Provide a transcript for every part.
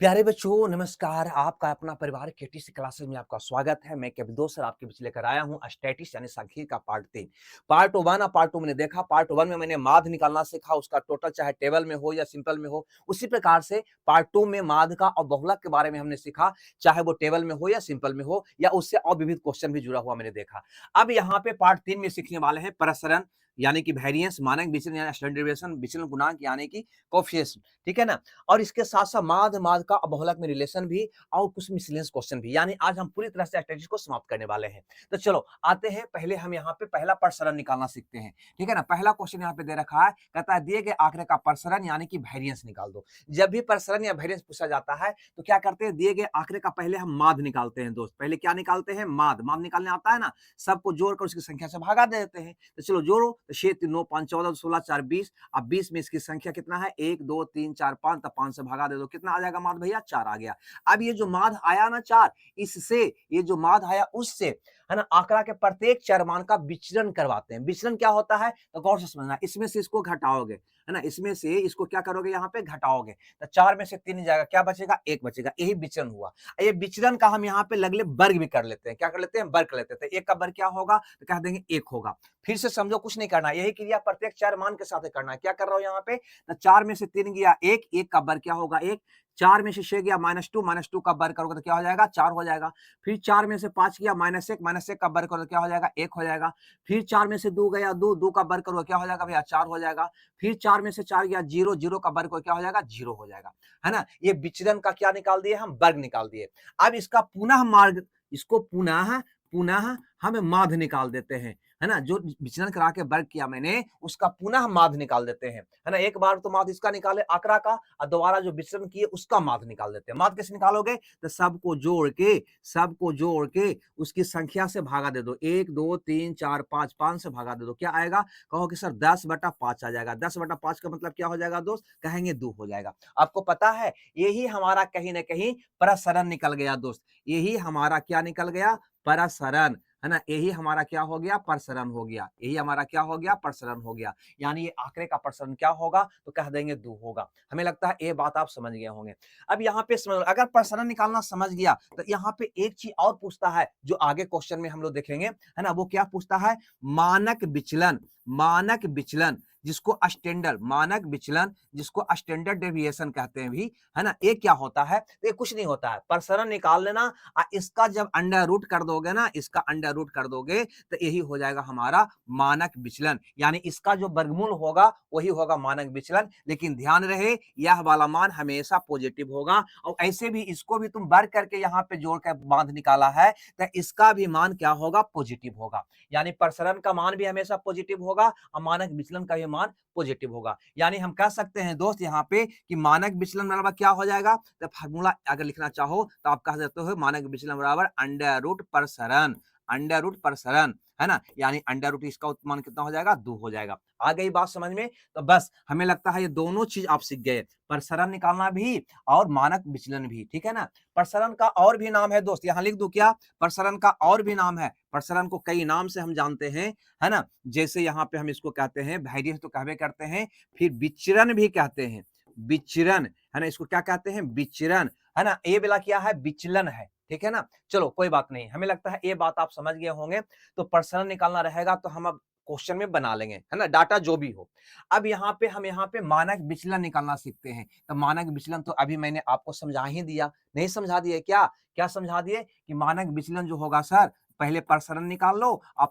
प्यारे बच्चों नमस्कार। आपका अपना परिवार केटीसी क्लासेस में आपका स्वागत है। मैं केवल दो सर आपके बीच लेकर आया हूं स्टैटिस्टिक्स यानी सांख्यिकी का पार्ट 3। पार्ट 1 और पार्ट 2 मैंने देखा। पार्ट 1 में मैंने माध्य निकालना सीखा, उसका टोटल चाहे टेबल में हो या सिंपल में हो। उसी प्रकार से पार्ट 2 में माध्य का और बहुलक के बारे में हमने सीखा, चाहे वो टेबल में हो या सिंपल में हो या उससे और विविध क्वेश्चन भी जुड़ा हुआ मैंने देखा। अब यहाँ पे पार्ट 3 में सीखने वाले हैं प्रसरण यानी कि वेरिएंस, मानक विचलन यानी स्टैंडर्ड डेविएशन, विचलन गुणांक यानी कि कोएफिशिएंट, ठीक है ना। और इसके साथ साथ माध्य माध्य का बहुलक में रिलेशन भी और कुछ मिसलेनियस क्वेश्चन भी। यानी आज हम पूरी तरह से स्टैटिस्टिक्स को समाप्त करने वाले हैं। तो चलो आते हैं, पहले हम यहाँ पे पहला प्रसरण निकालना सीखते हैं, ठीक है ना। पहला क्वेश्चन यहाँ पे दे रखा है, कहता है दिए गए आंकड़े का प्रसरण यानी कि वेरिएंस निकाल दो। जब भी प्रसरण या वेरिएंस पूछा जाता है तो क्या करते हैं, दिए गए आंकड़े का पहले हम माध्य निकालते हैं दोस्त। पहले क्या निकालते हैं, माध्य। माध्य निकालने आता है ना, सबको जोड़कर उसकी संख्या से भागा देते हैं। तो चलो जोड़ो, तो 6 3 9 5 14 16 4 20। अब 20 में इसकी संख्या कितना है, 1 2 3 4 5, तब 5 से भागा दे दो, कितना आ जाएगा माध्य भैया, 4 आ गया। अब ये जो माध्य आया ना 4, इससे ये जो माध्य आया उससे, है ना, आंकड़ा के प्रत्येक चर मान का विचलन करवाते हैं। विचलन क्या होता है तो गौर से समझना, इसमें से इसको घटाओगे, है ना, इसमें से इसको क्या करोगे, यहाँ पे घटाओगे, तो 4 में से 3 जाएगा, क्या बचेगा, 1 बचेगा। यही विचलन हुआ। ये विचलन का हम यहाँ पे लगले वर्ग भी कर लेते हैं। क्या कर लेते हैं, वर्ग कर लेते हैं। तो 1 का वर्ग क्या होगा, तो कह देंगे 1 होगा। फिर से समझो, कुछ नहीं करना, यही क्रिया प्रत्येक चर मान के साथ करना है। क्या कर रहा हूं यहाँ पे, तो 4 में से 3 गया 1, 1 का वर्ग क्या होगा 1। 4 में से 6 गया -2, -2 का वर्ग करोगे तो क्या हो जाएगा, 4 हो जाएगा। फिर 4 में से 5 गया -1, -1 का वर्ग करोगे तो क्या हो जाएगा, 1 हो जाएगा। फिर 4 में से 2 गया 2, 2 का वर्ग करोगे क्या हो जाएगा भैया, 4 हो जाएगा। फिर 4 में से 4 गया 0, 0 का वर्ग करोगे क्या हो जाएगा, 0 हो जाएगा, है ना। ये विचलन का क्या निकाल दिए हम, वर्ग निकाल दिए। अब इसका पुनः मार्ग, इसको पुनः पुनः हम माध्य निकाल देते हैं, है ना। जो विचलन करा के वर्ग किया मैंने, उसका पुनः माध्य निकाल देते हैं, है ना। एक बार तो माध्य इसका निकाले आंकड़ा का, और दोबारा जो विचलन किए उसका माध्य निकाल देते हैं। माध्य कैसे निकालोगे, तो सबको जोड़ के उसकी संख्या से भागा दे दो। 1 2 3 4 5, 5 से भागा दे दो, क्या आएगा, कहो कि सर 10/5 आ जाएगा। 10/5 का मतलब क्या हो जाएगा दोस्त, कहेंगे 2 हो जाएगा। आपको पता है, यही हमारा कहीं ना कहीं प्रसरण निकल गया दोस्त। यही हमारा क्या निकल गया, प्रसरण, है ना। यही हमारा क्या हो गया, प्रसरण हो गया। यही हमारा क्या हो गया, प्रसरण हो गया। यानी ये आंकड़े का प्रसरण क्या होगा, तो कह देंगे 2 होगा। हमें लगता है ये बात आप समझ गए होंगे। अब यहाँ पे समझ, अगर प्रसरण निकालना समझ गया तो यहाँ पे एक चीज और पूछता है, जो आगे क्वेश्चन में हम लोग देखेंगे, है ना। वो क्या पूछता है, मानक विचलन। मानक विचलन जिसको स्टैंडर्ड, मानक विचलन जिसको स्टैंडर्ड डेविएशन कहते हैं भी, है ना। ये क्या होता है, तो ये कुछ नहीं होता है, प्रसरण निकाल लेना, इसका जब अंडर रूट कर दोगे ना, इसका अंडर रूट कर दोगे तो यही हो जाएगा हमारा मानक विचलन। यानी इसका जो वर्गमूल होगा वही होगा मानक विचलन। लेकिन ध्यान रहे, यह वाला मान हमेशा पॉजिटिव होगा। और ऐसे भी इसको भी तुम वर्ग करके यहाँ पे जोड़ कर बांध निकाला है, तो इसका भी मान क्या होगा, पॉजिटिव होगा। यानी प्रसरण का मान भी हमेशा पॉजिटिव होगा और मानक विचलन का भी मान पॉजिटिव होगा। यानी हम कह सकते हैं दोस्त यहाँ पे कि मानक विचलन बराबर क्या हो जाएगा, तो फार्मूला अगर लिखना चाहो तो आप कह सकते हो मानक विचलन बराबर अंडर रूट प्रसरण, अंडर रूट प्रसरण, है ना। यानी अंडर रूट इसका मान कितना हो जाएगा, 2 हो जाएगा। आ गई बात समझ में, तो बस हमें लगता है ये दोनों चीज आप सीख गए, प्रसरण निकालना भी और मानक विचलन भी, ठीक है ना। प्रसरण का और भी नाम है दोस्त, यहां लिख दूं क्या, प्रसरण का और भी नाम है। प्रसरण को कई नाम से हम जानते हैं, है ना। जैसे यहाँ पे हम इसको कहते हैं वेरिएंस, तो कहवे करते हैं, फिर विचरण भी कहते हैं, विचरण, है ना। इसको क्या कहते हैं, विचरण, है ना। ये वाला क्या है, विचलन है, ठीक है ना। चलो कोई बात नहीं, हमें लगता है ये बात आप समझ गए होंगे। तो प्रसरण निकालना रहेगा तो हम अब क्वेश्चन में बना लेंगे, है ना, डाटा जो भी हो। अब यहाँ पे हम यहाँ पे मानक विचलन निकालना सीखते हैं। तो मानक विचलन तो अभी मैंने आपको समझा ही दिया, नहीं समझा दिए क्या, क्या समझा दिए कि मानक विचलन जो होगा सर, पहले प्रसरण निकाल लो और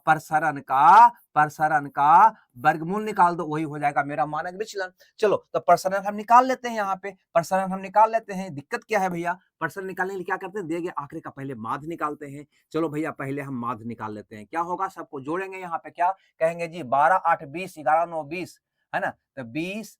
प्रसरण का वर्गमूल निकाल दो, वही हो जाएगा मेरा मानक विचलन। चलो तो प्रसरण हम निकाल लेते हैं, यहाँ पे प्रसरण हम निकाल लेते हैं। दिक्कत क्या है भैया, प्रसरण निकालने के लिए क्या करते हैं, दिए गए आंकड़े का पहले माध्य निकालते हैं। चलो भैया पहले हम माध्य निकाल लेते हैं। क्या होगा, सबको जोड़ेंगे, यहाँ पे क्या कहेंगे जी, 12 8 20 11 9 20, है ना। तो 20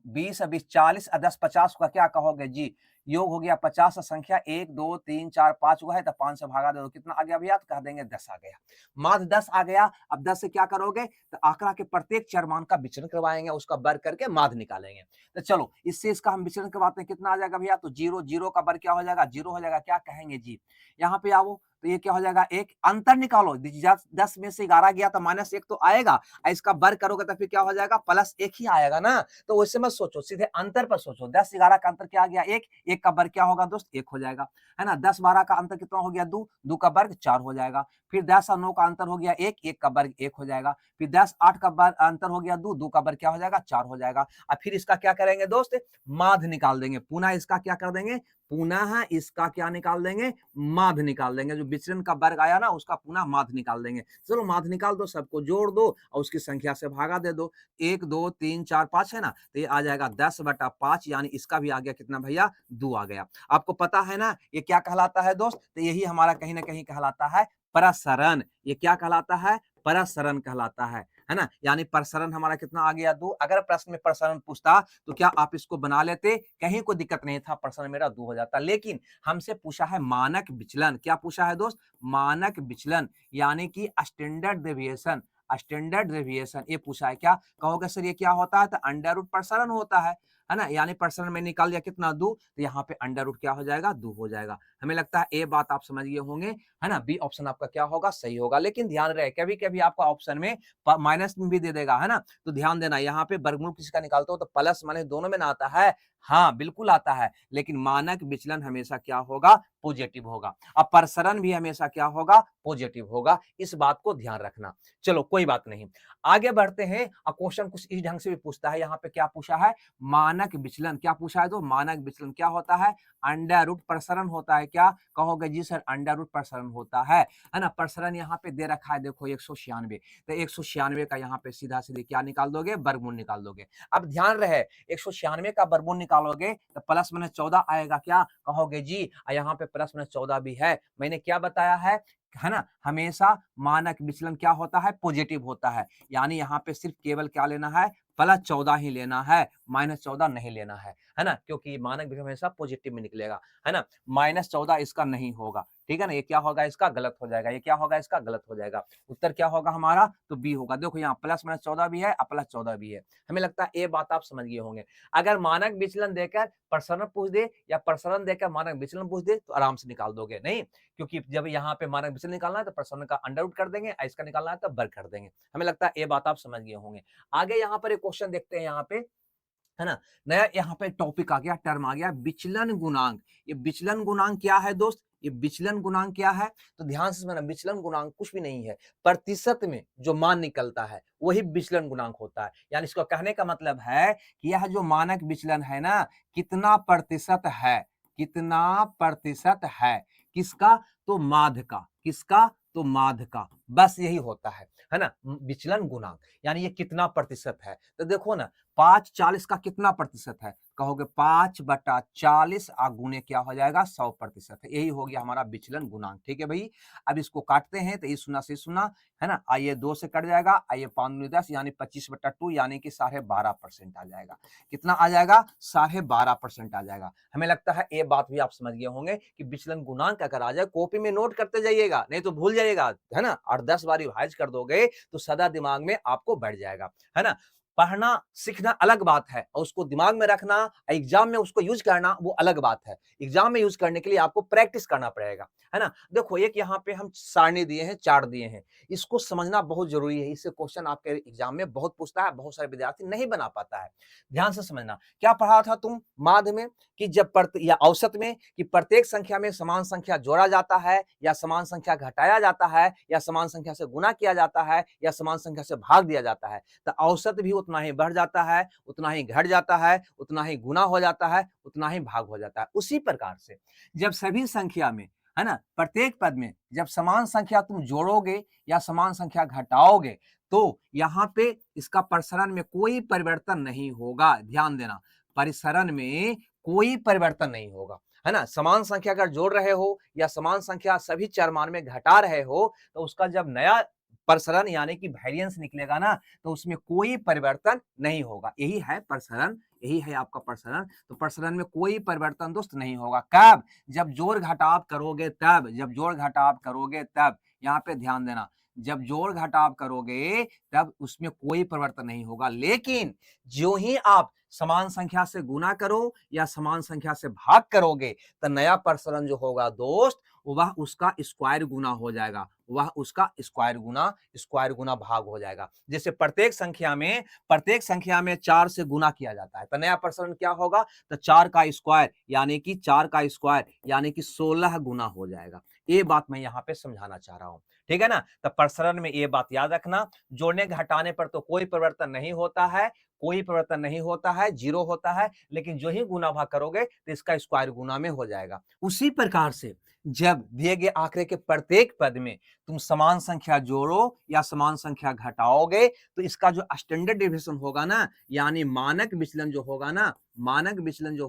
20 20 40 और 10 50 का क्या कहोगे जी, योग हो गया 50। संख्या 1 2 3 4 5 हुआ है, तो 5 से भागा दे दो, कितना आ गया भैया, तो कह देंगे 10 आ गया। माध्य 10 आ गया। अब 10 से क्या करोगे, तो आंकड़ा के प्रत्येक चर मान का विचरण करवाएंगे, उसका वर्ग करके माध्य निकालेंगे। तो चलो इससे इसका हम विचरण करवाते हैं, कितना आ जाएगा भैया, तो 0, 0 का वर्ग क्या हो जाएगा, 0 हो जाएगा। क्या कहेंगे जी, यहाँ पे आओ, तो ये क्या हो जाएगा, एक अंतर निकालो। 10 में से 11 गया तो -1 तो आएगा, इसका वर्ग करोगे तो फिर क्या हो जाएगा, +1 ही आएगा ना। तो वैसे मत सोचो, सीधे अंतर पर सोचो। 10 11 का अंतर क्या आ गया, 1, 1 का वर्ग क्या होगा दोस्त 1 हो जाएगा, है ना। 10 12 का अंतर कितना हो गया 2, 2 का वर्ग 4 हो जाएगा। फिर 10 और 9 का अंतर हो गया 1, 1 का वर्ग 1 हो जाएगा। फिर 10 8 का अंतर हो गया 2, 2 का वर्ग क्या हो जाएगा 4 हो जाएगा। अब फिर इसका क्या करेंगे दोस्त, माध्य निकाल देंगे। पुनः इसका क्या कर देंगे, पुनः इसका क्या निकाल देंगे, माध्य निकाल देंगे। जो विचलन का वर्ग आया ना उसका पुनः माध्य निकाल देंगे। चलो माध्य निकाल दो, सबको जोड़ दो और उसकी संख्या से भागा दे दो। 1 2 3 4 5 है ना, तो ये आ जाएगा 10/5, यानी इसका भी आ गया कितना भैया 2 आ गया। आपको पता है ना ये क्या कहलाता है दोस्त, तो यही हमारा कहीं ना कहीं कहलाता है प्रसरण। ये क्या कहलाता है, प्रसरण कहलाता है ना। यानी प्रसरण हमारा कितना आ गया 2। अगर प्रश्न में प्रसरण पूछता तो क्या आप इसको बना लेते, कहीं कोई दिक्कत नहीं था, प्रसरण मेरा 2 हो जाता। लेकिन हमसे पूछा है मानक विचलन। क्या पूछा है दोस्त, मानक विचलन, यानी कि स्टैंडर्ड डेविएशन। स्टैंडर्ड डेविएशन ये पूछा है। क्या कहोगे सर ये क्या होता है, तो अंडर रूट प्रसरण होता है ना। यानी प्रसरण में निकाल दिया कितना 2, तो यहाँ पे अंडर रूट क्या हो जाएगा 2 हो जाएगा। हमें लगता है ये बात आप समझ गए होंगे, है ना। बी ऑप्शन आपका क्या होगा, सही होगा। लेकिन ध्यान रहे कभी कभी आपका ऑप्शन में माइनस भी दे देगा, है ना। तो ध्यान देना, यहाँ पे वर्गमूल किसका निकालते हो तो प्लस माइनस दोनों में ना आता है, हाँ बिल्कुल आता है। लेकिन मानक विचलन हमेशा क्या होगा, पॉजिटिव होगा। अब प्रसरण भी हमेशा क्या होगा, पॉजिटिव होगा। इस बात को ध्यान रखना। चलो कोई बात नहीं, आगे बढ़ते हैं। क्वेश्चन कुछ इस ढंग से भी पूछता है। यहाँ पे क्या पूछा है, मानक विचलन। क्या पूछा है तो मानक विचलन क्या होता है, अंडर रूट प्रसरण होता है। क्या कहोगे जी सर अंडर रूट प्रसरण होता है ना। प्रसरण यहाँ पे दे रखा है देखो 196, तो 196 का यहाँ पे सीधा सीधे क्या निकाल दोगे, वर्गमूल निकाल दोगे। अब ध्यान रहे 196 का वर्गमूल निकालोगे तो प्लस माइनस 14 आएगा। क्या कहोगे जी, यहाँ पे प्लस माइनस 14 भी है। मैंने क्या बताया है ना, हमेशा मानक विचलन क्या होता है, पॉजिटिव होता है। यानी यहाँ पे सिर्फ केवल क्या लेना है, प्लस 14 ही लेना है, माइनस 14 नहीं लेना है ना, क्योंकि मानक विचलन हमेशा पॉजिटिव में निकलेगा, है ना। माइनस 14 इसका नहीं होगा, ठीक है ना। ये क्या होगा, इसका गलत हो जाएगा। ये क्या होगा, इसका गलत हो जाएगा। उत्तर क्या होगा हमारा, तो बी होगा। देखो यहाँ प्लस माइनस 14 भी है, प्लस 14 भी है। हमें लगता है ये बात आप समझ गए होंगे। अगर मानक विचलन देकर प्रसरण पूछ दे या प्रसरण देकर मानक विचलन पूछ दे तो आराम से निकाल दोगे, नहीं क्योंकि जब यहाँ पे मानक विचलन निकालना है तो प्रसरण का अंडर रूट कर देंगे, इसका निकालना है तो वर्ग कर देंगे। हमें लगता है ये बात आप समझ गए होंगे। आगे यहाँ पर एक क्वेश्चन देखते हैं, यहाँ पे है ना, नया यहाँ पे टॉपिक आ गया, टर्म आ गया विचलन गुणांक। ये विचलन गुणांक क्या है दोस्त, ये विचलन गुणांक क्या है, तो ध्यान से समझना। विचलन गुणांक कुछ भी नहीं है, प्रतिशत में जो मान निकलता है वही विचलन गुणांक होता है। यानी इसको कहने का मतलब है कि यह जो मानक विचलन है ना, कितना प्रतिशत है, कितना प्रतिशत है, किसका, तो माध्य का। किसका, तो माध्य का। बस यही होता है ना विचलन गुणांक। यानी ये कितना प्रतिशत है, तो देखो ना 5/40 का कितना प्रतिशत है, कहोगे 5/40 गुने क्या हो जाएगा 100% है। यही हो गया हमारा विचलन गुणांक, ठीक है भाई। अब इसको काटते हैं तो ये सुना से सुना, है ना, आइए 2 से कट जाएगा, आइए 5 दूनी 10 यानी 25/2 यानी कि 12.5% आ जाएगा। कितना आ जाएगा, 12.5% आ जाएगा। हमें लगता है ये बात भी आप समझ गए होंगे कि विचलन गुणांक अगर आ जाए कॉपी में नोट करते जाइएगा, नहीं तो भूल जाइएगा, है ना। और 10 बार रिवाइज कर दोगे तो सदा दिमाग में आपको बैठ जाएगा, है ना। पढ़ना सीखना अलग बात है और उसको दिमाग में रखना, एग्जाम में उसको यूज करना वो अलग बात है। एग्जाम में यूज करने के लिए आपको प्रैक्टिस करना पड़ेगा, है ना। देखो एक यहाँ पे हम सारणी दिए हैं, चार्ट दिए हैं, इसको समझना बहुत जरूरी है। इससे क्वेश्चन आपके एग्जाम में बहुत पूछता है, बहुत सारे विद्यार्थी नहीं बना पाता है। ध्यान से समझना। क्या पढ़ा था तुम माध्य में कि जब या औसत में कि प्रत्येक संख्या में समान संख्या जोड़ा जाता है या समान संख्या घटाया जाता है या समान संख्या से गुना किया जाता है या समान संख्या से भाग दिया जाता है, तो औसत भी उतना ही बढ़ जाता है, उतना ही घट जाता है, उतना ही गुना हो जाता है, उतना ही भाग हो जाता है। उसी प्रकार से जब सभी संख्या में, है ना, प्रत्येक पद में जब समान संख्या तुम जोड़ोगे या समान संख्या घटाओगे तो यहाँ पे इसका प्रसरण में कोई परिवर्तन नहीं होगा। ध्यान देना, परिसरण में कोई परिवर्तन नहीं होगा, है ना। समान संख्या अगर जोड़ रहे हो या समान संख्या सभी चर मान में घटा रहे हो तो उसका जब नया प्रसरण यानी कि वेरिएंस निकलेगा ना तो उसमें कोई परिवर्तन नहीं होगा। यही है प्रसरण, यही है आपका प्रसरण। तो प्रसरण में कोई परिवर्तन दोस्त नहीं होगा। कब, जब जोड़ घटाव करोगे तब, जब जोड़ घटाव करोगे तब। यहाँ पे ध्यान देना, जब जोड़ घटाव करोगे तब उसमें कोई परिवर्तन नहीं होगा। लेकिन जो ही आप समान संख्या से गुना करो या समान संख्या से भाग करोगे तो नया प्रसरण जो होगा दोस्त वह उसका स्क्वायर गुना हो जाएगा, वह उसका स्क्वायर गुना भाग हो जाएगा। जैसे प्रत्येक संख्या में 4 से गुना किया जाता है, तो नया प्रसरण क्या होगा, तो 4 का स्क्वायर यानी कि 16 गुना हो जाएगा। ये बात मैं यहाँ पे समझाना चाह रहा हूं, ठीक है ना। तो प्रसरण में ये बात याद रखना, जोड़ने घटाने पर तो कोई परिवर्तन नहीं होता है, कोई परिवर्तन नहीं होता है, जीरो होता है, लेकिन जो ही गुना भाग करोगे तो इसका स्क्वायर गुना में हो जाएगा। उसी प्रकार से जब दिए गए आंकड़े के प्रत्येक पद में तुम समान संख्या जोड़ो या समान संख्या घटाओगे तो इसका जो स्टैंडर्ड डेविएशन होगा ना, यानी मानक विचलन जो होगा ना, मानक विचलन जो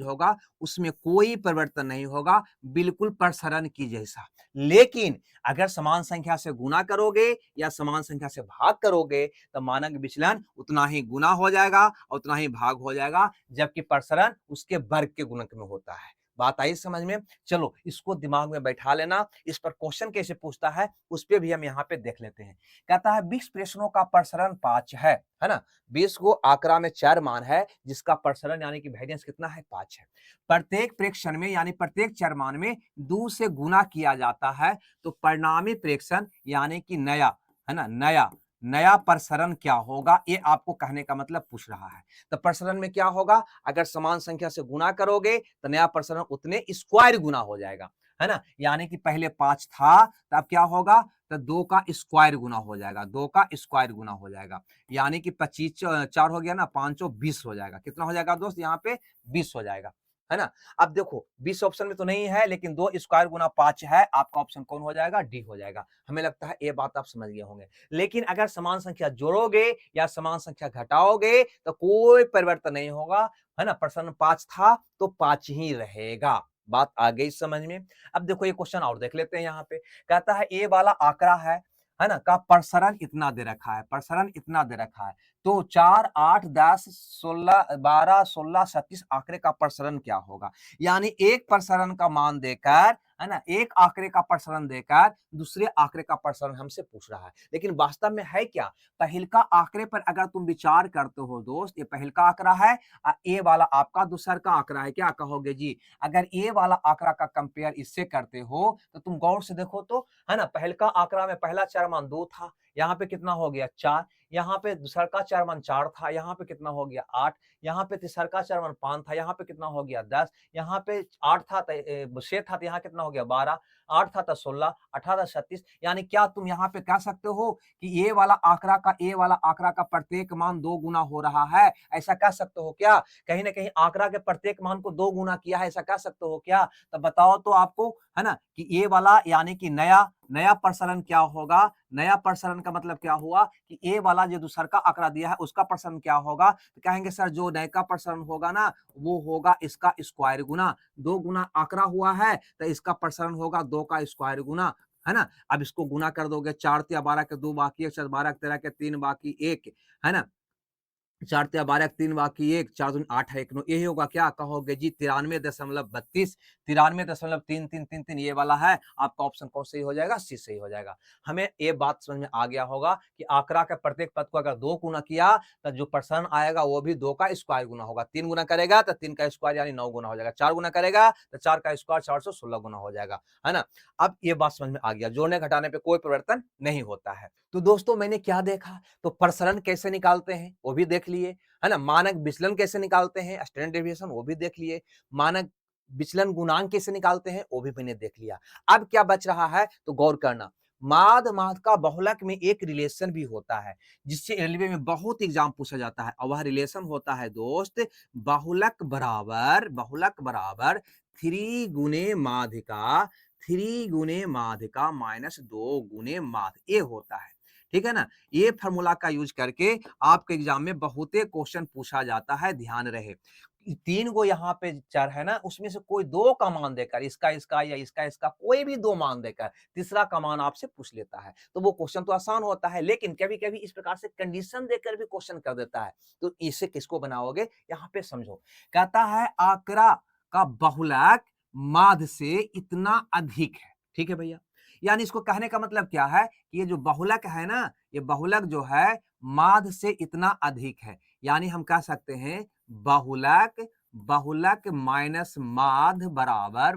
होगा उसमें कोई परिवर्तन नहीं होगा, बिल्कुल प्रसरण की जैसा। लेकिन अगर समान संख्या से गुना करोगे या समान संख्या से भाग करोगे तो मानक विचलन उतना ही गुना हो जाएगा और उतना ही भाग हो जाएगा, जबकि प्रसरण उसके वर्ग के गुणक में होता है। बात आई समझ में। चलो इसको दिमाग में बैठा लेना, इस पर क्वेश्चन कैसे पूछता है उस पे भी हम यहाँ पे देख लेते हैं। कहता है 20 प्रश्नों का प्रसरण 5 है ना। 20 को आंकड़ा में 4 मान है जिसका प्रसरण यानी कि वेरिएंस कितना है, 5 है। प्रत्येक प्रेक्षण में यानी प्रत्येक चर मान में 2 से गुना किया जाता है, तो परिणामी प्रेक्षण यानी कि नया, है ना, नया प्रसरण क्या होगा, ये आपको कहने का मतलब पूछ रहा है। तो प्रसरण में क्या होगा, अगर समान संख्या से गुना करोगे तो नया प्रसरण उतने स्क्वायर गुना हो जाएगा, है ना। यानी कि पहले 5 था तब क्या होगा, तो 2 का स्क्वायर गुना हो जाएगा, 2 का स्क्वायर गुना हो जाएगा, यानी कि 25 4 हो गया ना, 5 20 हो जाएगा। कितना हो जाएगा दोस्त, यहाँ पे 20 हो जाएगा, है ना। अब देखो 20 ऑप्शन में तो नहीं है, लेकिन 2 स्क्वायर गुना 5 है, आपका ऑप्शन कौन हो जाएगा, डी हो जाएगा। हमें लगता है ये बात आप समझ गए होंगे। लेकिन अगर समान संख्या जोड़ोगे या समान संख्या घटाओगे तो कोई परिवर्तन नहीं होगा, है ना। प्रसरण 5 था तो 5 ही रहेगा। बात आ गई समझ में। अब देखो ये क्वेश्चन और देख लेते हैं। यहाँ पे कहता है ए वाला आंकड़ा है ना, का प्रसरण इतना दे रखा है, प्रसरण इतना दे रखा है, तो 4 8 10 16 12 16 37 आंकड़े का प्रसरण क्या होगा। यानी एक प्रसरण का मान देकर, है ना, एक आंकड़े का प्रसरण देकर दूसरे आंकड़े का प्रसरण हमसे पूछ रहा है। लेकिन वास्तव में है क्या, पहलका आंकड़े पर अगर तुम विचार करते हो दोस्त, ये पहलका आंकड़ा है, ए वाला आपका दूसर का आंकड़ा है, क्या कहोगे जी। अगर ए वाला आंकड़ा का कंपेयर इससे करते हो तो तुम गौर से देखो तो, है ना, पहलका आंकड़ा में पहला चर मान 2 था, यहाँ पे कितना हो गया 4, यहाँ पे दूसर का चर मान 4 था, यहाँ पे कितना हो गया 8, यहाँ पे तीसर का चर मान 5 था, यहाँ पे कितना हो गया 10, यहाँ पे 8 था 6 था, तो यहाँ कितना हो गया 12, 8 था तो 16, 18 37। यानी क्या तुम यहाँ पे कह सकते हो कि ये वाला आंकड़ा का प्रत्येक मान 2 गुना हो रहा है, ऐसा कह सकते हो क्या। कहीं ना कहीं आंकड़ा के प्रत्येक मान को 2 गुना किया है, ऐसा कह सकते हो क्या। तो बताओ तो आपको, है ना, कि ये वाला यानी कि नया प्रसरण क्या होगा। नया प्रसरण का मतलब क्या हुआ कि ए वाला जो दूसर का आंकड़ा दिया है उसका प्रसरण क्या होगा, तो कहेंगे सर जो नया का प्रसरण होगा ना वो होगा इसका स्क्वायर गुना, 2 गुना आंकड़ा हुआ है तो इसका प्रसरण होगा 2 का स्क्वायर गुना, है ना। अब इसको गुना कर दोगे, 4 या 12 के 2 बाकी, 1 12 13 के 3 बाकी 1, है ना। 4 या 12 3 बाकी 1, 4 दूनी 8 है 1 9, यही होगा क्या कहोगे जी 93.32, 93.3333 ये वाला है आपका ऑप्शन कौन सही हो जाएगा, सी सही हो जाएगा। हमें ये बात समझ में आ गया होगा कि आंकड़ा के प्रत्येक पद को अगर 2 गुना किया तो जो प्रसरण आएगा वो भी 2 का स्क्वायर गुना होगा, 3 गुना करेगा तो 3 का स्क्वायर यानी 9 गुना हो जाएगा, 4 गुना करेगा तो 4 का स्क्वायर 416 गुना हो जाएगा, है ना। अब ये बात समझ में आ गया, जोड़ने घटाने पे कोई परिवर्तन नहीं होता है। तो दोस्तों मैंने क्या देखा, तो प्रसरण कैसे निकालते हैं वो भी देख लिए, है ना। मानक विचलन कैसे निकालते हैं, स्टैंडर्ड डेविएशन वो भी देख लिए, मानक विचलन गुणांक कैसे निकालते हैं वो भी मैंने देख लिया। अब क्या बच रहा है तो गौर करना, माद का बहुलक में एक रिलेशन भी होता है जिससे रेलवे में बहुत एग्जाम पूछा जाता है, और वह रिलेशन होता है दोस्त बहुलक बराबर 3 गुने माध का माइनस 2 गुने माध, ये होता है, ठीक है ना। ये फार्मूला का यूज करके आपके एग्जाम में बहुते क्वेश्चन पूछा जाता है, ध्यान रहे। 3 गो यहाँ पे चर है ना, उसमें से कोई 2 का मान देकर, इसका या इसका कोई भी 2 मान देकर तीसरा का मान आपसे पूछ लेता है, तो वो क्वेश्चन तो आसान होता है। लेकिन कभी कभी इस प्रकार से कंडीशन देकर भी क्वेश्चन कर देता है, तो इसे किसको बनाओगे यहाँ पे समझो। कहता है आंकड़ा का बहुलक माध्य से इतना अधिक है, ठीक है भैया। यानी इसको कहने का मतलब क्या है कि ये जो बहुलक है ना, ये बहुलक जो है माध्य से इतना अधिक है, यानी हम कह सकते हैं बहुलक बहुलक माइनस माध बराबर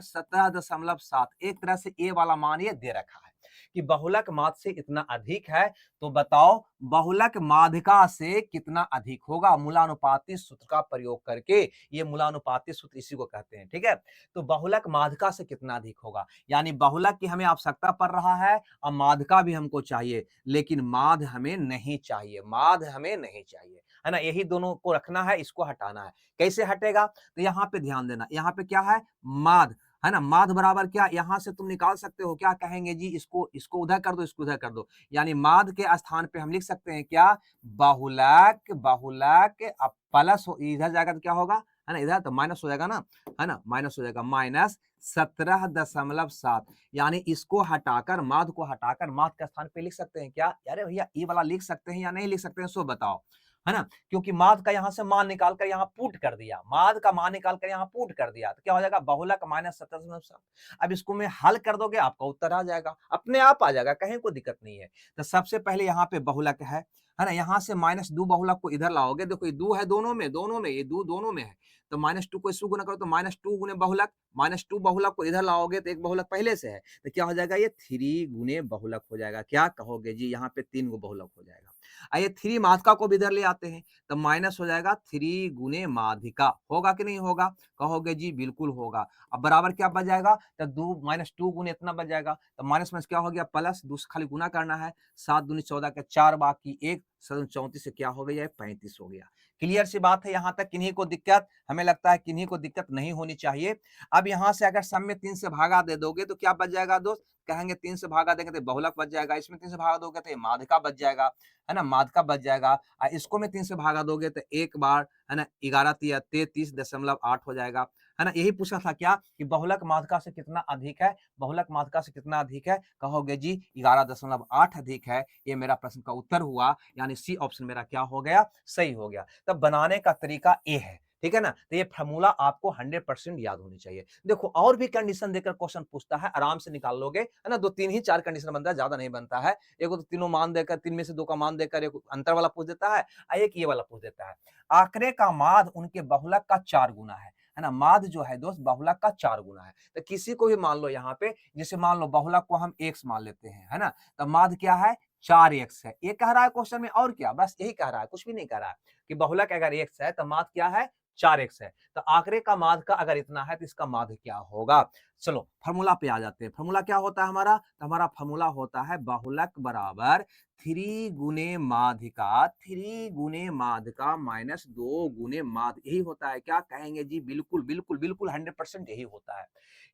17.7। एक तरह से ए वाला मान ये दे रखा है कि बहुलक माध से इतना अधिक है, तो बताओ बहुलक माध्यिका से कितना अधिक होगा। मूलानुपाती सूत्र का प्रयोग करके, ये मूलानुपाती सूत्र इसी को कहते हैं, ठीक है। तो बहुलक माध्यिका से कितना अधिक होगा, यानी बहुलक की हमें आवश्यकता पड़ रहा है और माध्यिका भी हमको चाहिए, लेकिन माध हमें नहीं चाहिए, माध हमें नहीं चाहिए, है ना। यही दोनों को रखना है, इसको हटाना है। कैसे हटेगा, तो यहाँ पे ध्यान देना, यहाँ पे क्या है, माध, है ना। माध बराबर क्या, यहां से तुम निकाल सकते हो, क्या कहेंगे जी, इसको उधर कर दो, इसको उधर कर दो, यानी माध के स्थान पे हम लिख सकते हैं क्या, बहुलक, बहुलक अब प्लस इधर जाएगा तो क्या होगा, है ना, इधर तो माइनस हो जाएगा ना, है ना, माइनस हो जाएगा, माइनस 17.7, यानी इसको हटाकर, माध को हटाकर माध के स्थान पे लिख सकते हैं क्या, अरे भैया ये वाला लिख सकते हैं या नहीं लिख सकते हैं, सो बताओ, है ना। क्योंकि माध का यहां से मान निकालकर यहां पुट कर दिया, माध का मान निकालकर यहां पुट कर दिया, तो क्या हो जाएगा, बहुलक माइनस 17.7। अब इसको में हल कर दोगे, आपका उत्तर आ जाएगा, अपने आप आ जाएगा, कहीं कोई दिक्कत नहीं है। तो सबसे पहले यहाँ पे बहुलक है ना, यहाँ से माइनस 2 बहुलक को इधर लाओगे, देखो ये 2 है दोनों में, ये 2 दोनों में है, तो -2 को इसको गुना करो तो -2 गुने बहुलक, -2 बहुलक को इधर लाओगे तो एक बहुलक पहले से है, तो क्या हो जाएगा, ये 3 गुने बहुलक हो जाएगा। क्या कहोगे जी, यहाँ पे 3 गो बहुलक हो जाएगा। आइए 3 माध्यिका को भी इधर ले आते हैं, तो माइनस हो जाएगा 3 गुने माध्यिका, होगा कि नहीं होगा, कहोगे जी बिल्कुल होगा। अब बराबर क्या बच जाएगा, तो 2 -2 गुने इतना बच जाएगा, तो माइनस में क्या हो गया, प्लस 2 खाली गुना करना है, 7 दूनी 14 के 4 बाकी 1, 34 से क्या हो गया, 35 हो गया। क्लियर सी बात है, यहाँ तक किन्हीं को दिक्कत, हमें लगता है किन्हीं को दिक्कत नहीं होनी चाहिए। अब यहाँ से अगर सम में 3 से भागा दे दोगे तो क्या बच जाएगा दोस्त, कहेंगे 3 से भागा देंगे तो बहुलक बच जाएगा, इसमें 3 से भागा दोगे तो ये माध्यिका बच जाएगा, है ना, माध्यिका बच जाएगा। इसको में 3 से भागा दोगे तो एक बार, है ना, 11 तिया 33.8 हो जाएगा, है ना। यही पूछा था क्या कि बहुलक माध्यिका से कितना अधिक है, बहुलक माध्यिका से कितना अधिक है, कहोगे जी 11.8 अधिक है। ये मेरा प्रश्न का उत्तर हुआ, यानी सी ऑप्शन मेरा क्या हो गया, सही हो गया। तब बनाने का तरीका ए है, ठीक है ना। तो ये फार्मूला आपको 100% याद होनी चाहिए। देखो और भी कंडीशन देकर क्वेश्चन पूछता है, आराम से निकाल लोगे, है ना। 2-3 ही 4 कंडीशन बनता है, ज्यादा नहीं बनता है। एक तो तीनों मान देकर, 3 में से 2 का मान देकर एक अंतर वाला पूछ देता है, एक ये वाला पूछ देता है। आंकड़े का माध उनके बहुलक का 4 गुना है ना। माध जो है दोस्त बहुलक का 4 गुना है। तो किसी को भी मान लो यहाँ पे, जैसे मान लो बहुलक को हम x मान लेते हैं, है ना, तो माध क्या है, 4x है। ये कह रहा है क्वेश्चन में, और क्या, बस यही कह रहा है, कुछ भी नहीं कह रहा है कि बहुलक अगर x है तो माध क्या है, 4x है। तो आंकड़े का माध का अगर इतना है तो इसका माध क्या होगा। चलो फॉर्मूला पे आ जाते हैं। फॉर्मूला क्या होता है हमारा, तो हमारा फॉर्मूला होता है बहुलक बराबर 3 गुने माध्यिका, 3 गुने माध्यिका माइनस 2 गुने माध, यही होता है। क्या कहेंगे जी, बिल्कुल बिल्कुल बिल्कुल 100% यही होता है।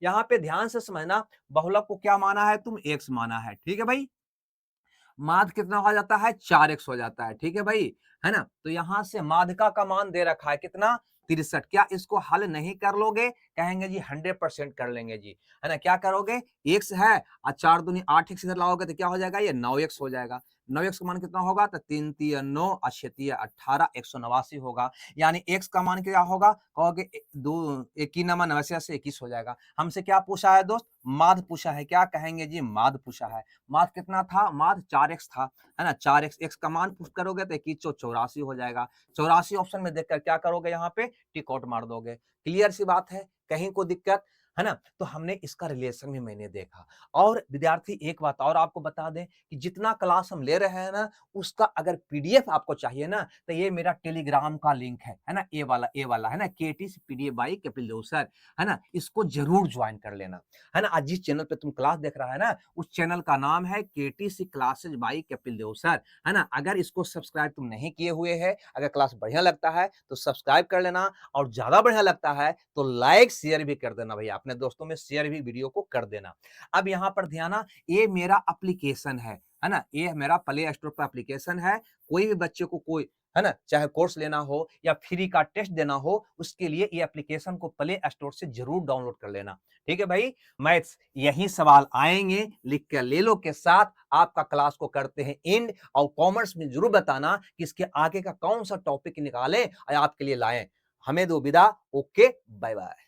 यहाँ पे ध्यान से समझना, बहुलक को क्या माना है, तुम x माना है, ठीक है भाई। माध कितना हो जाता है, 4x हो जाता है, ठीक है भाई, है ना। तो यहां से माध्यिका का मान दे रखा है कितना, 63। क्या इसको हल नहीं कर लोगे, कहेंगे जी 100% कर लेंगे जी, है ना। क्या करोगे, x है और 4 दूनी 8x इधर लाओगे तो क्या हो जाएगा, ये 9x हो जाएगा। 9x का मान कितना होगा, तो 3 तिया 9 और 6 तिया 18, 189 होगा। यानी x का मान क्या होगा, कहोगे 2 1 9 से 21 हो जाएगा। हमसे क्या पूछा है दोस्त, माध पूछा है। क्या कहेंगे जी, माध पूछा है। माध कितना था, माध 4x था, है ना। 4x, x का मान पुट करोगे तो 21 84 हो जाएगा। 84 ऑप्शन में देखकर क्या करोगे, यहाँ पे टिक आउट मार दोगे। क्लियर सी बात है, कहीं को दिक्कत है ना। तो हमने इसका रिलेशन भी मैंने देखा। और विद्यार्थी एक बात और आपको बता दें कि जितना क्लास हम ले रहे हैं ना, उसका अगर पीडीएफ आपको चाहिए ना, तो ये मेरा टेलीग्राम का लिंक है ना, ए वाला है ना, KTC PDF by Kapil Dev sir, है ना। इसको जरूर ज्वाइन कर लेना, है ना। आज जिस चैनल पे तुम क्लास देख रहा है ना, उस चैनल का नाम है KTC classes by Kapil Dev sir, है ना। अगर इसको सब्सक्राइब तुम नहीं किए हुए है, अगर क्लास बढ़िया लगता है तो सब्सक्राइब कर लेना, और ज्यादा बढ़िया लगता है तो लाइक शेयर भी कर देना भैया, अपने दोस्तों में शेयर भी वीडियो को कर देना। अब यहाँ पर ध्यान, ये मेरा एप्लीकेशन है ना, ये मेरा प्ले स्टोर पर एप्लीकेशन है। कोई भी बच्चे को कोई, है ना, चाहे कोर्स लेना हो या फ्री का टेस्ट देना हो, उसके लिए ये एप्लीकेशन को प्ले स्टोर से जरूर डाउनलोड कर लेना, ठीक है भाई। मैथ्स यही सवाल आएंगे, लिख कर ले लो के साथ, आपका क्लास को करते हैं एंड। और कॉमेंट्स में जरूर बताना कि इसके आगे का कौन सा टॉपिक निकालें और आपके लिए लाएं। हमें दो विदा, ओके बाय बाय।